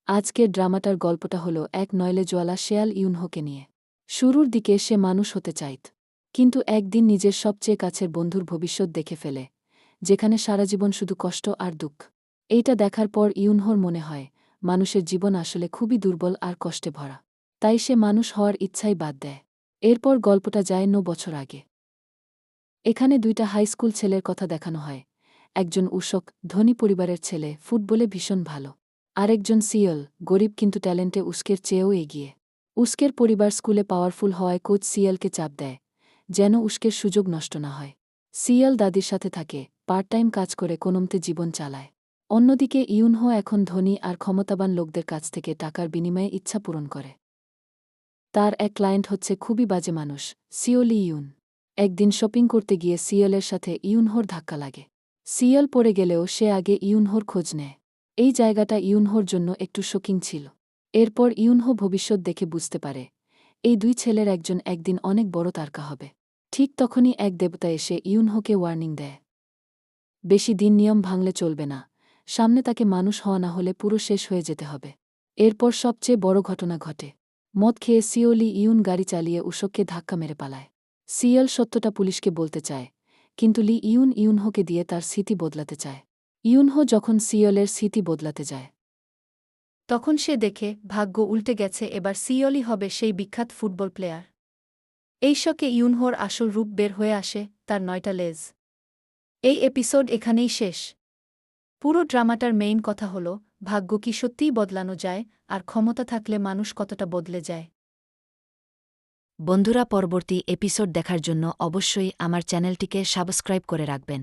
আজকের ড্রামাটার গল্পটা হলো এক নইলে জোয়ালা শেয়াল ইউনহোকে নিয়ে। শুরুর দিকে সে মানুষ হতে চাইত, কিন্তু একদিন নিজের সবচেয়ে কাছের বন্ধুর ভবিষ্যৎ দেখে ফেলে, যেখানে সারাজীবন শুধু কষ্ট আর দুঃখ। এইটা দেখার পর ইউনহোর মনে হয় মানুষের জীবন আসলে খুবই দুর্বল আর কষ্টে ভরা। তাই সে মানুষ হওয়ার ইচ্ছাই বাদ দেয়। এরপর গল্পটা যায় ৯ বছর আগে। এখানে দুইটা হাইস্কুল ছেলের কথা দেখানো হয়। একজন উষক, ধনী পরিবারের ছেলে, ফুটবলে ভীষণ ভালো। আরেকজন সিয়ল, গরিব কিন্তু ট্যালেন্টে উস্কের চেয়েও এগিয়ে। উস্কের পরিবার স্কুলে পাওয়ারফুল হওয়ায় কোচ সিয়ালকে চাপ দেয়, যেন উস্কের সুযোগ নষ্ট না হয়। সিয়াল দাদির সাথে থাকে, পার্ট টাইম কাজ করে কোনোমতে জীবন চালায়। অন্যদিকে ইউনহো এখন ধনী আর ক্ষমতাবান লোকদের কাছ থেকে টাকার বিনিময়ে ইচ্ছা পূরণ করে। তার এক ক্লায়েন্ট হচ্ছে খুবই বাজে মানুষ, সিওলি ইউন। একদিন শপিং করতে গিয়ে সিয়লের সাথে ইউনহোর ধাক্কা লাগে। সিয়ল পড়ে গেলেও সে আগে ইউনহোর খোঁজ নেয়। এই জায়গাটা ইউনহোর জন্য একটু শোকিং ছিল। এরপর ইউনহো ভবিষ্যৎ দেখে বুঝতে পারে এই দুই ছেলের একজন একদিন অনেক বড় তারকা হবে। ঠিক তখনই এক দেবতা এসে ইউনহোকে ওয়ার্নিং দেয়, বেশি দিন নিয়ম ভাঙলে চলবে না, সামনে তাকে মানুষ হওয়া না হলে পুরো শেষ হয়ে যেতে হবে। এরপর সবচেয়ে বড় ঘটনা ঘটে। মদ খেয়ে সিওলি ইউন গাড়ি চালিয়ে উষককে ধাক্কা মেরে পালায়। সিয়ল সত্যটা পুলিশকে বলতে চায়, কিন্তু লি ইউনহোকে দিয়ে তার স্মৃতি বদলাতে চায়। ইউনহো যখন সিয়লের স্মৃতি বদলাতে যায়, তখন সে দেখে ভাগ্য উল্টে গেছে, এবার সিওলি হবে সেই বিখ্যাত ফুটবল প্লেয়ার। এই শকে ইউনহোর আসল রূপ বের হয়ে আসে, তার ৯টা লেজ। এই এপিসোড এখানেই শেষ। পুরো ড্রামাটার মেইন কথা হল ভাগ্য কি সত্যিই বদলানো যায়, আর ক্ষমতা থাকলে মানুষ কতটা বদলে যায়। বন্ধুরা, পরবর্তী এপিসোড দেখার জন্য অবশ্যই আমার চ্যানেলটিকে সাবস্ক্রাইব করে রাখবেন।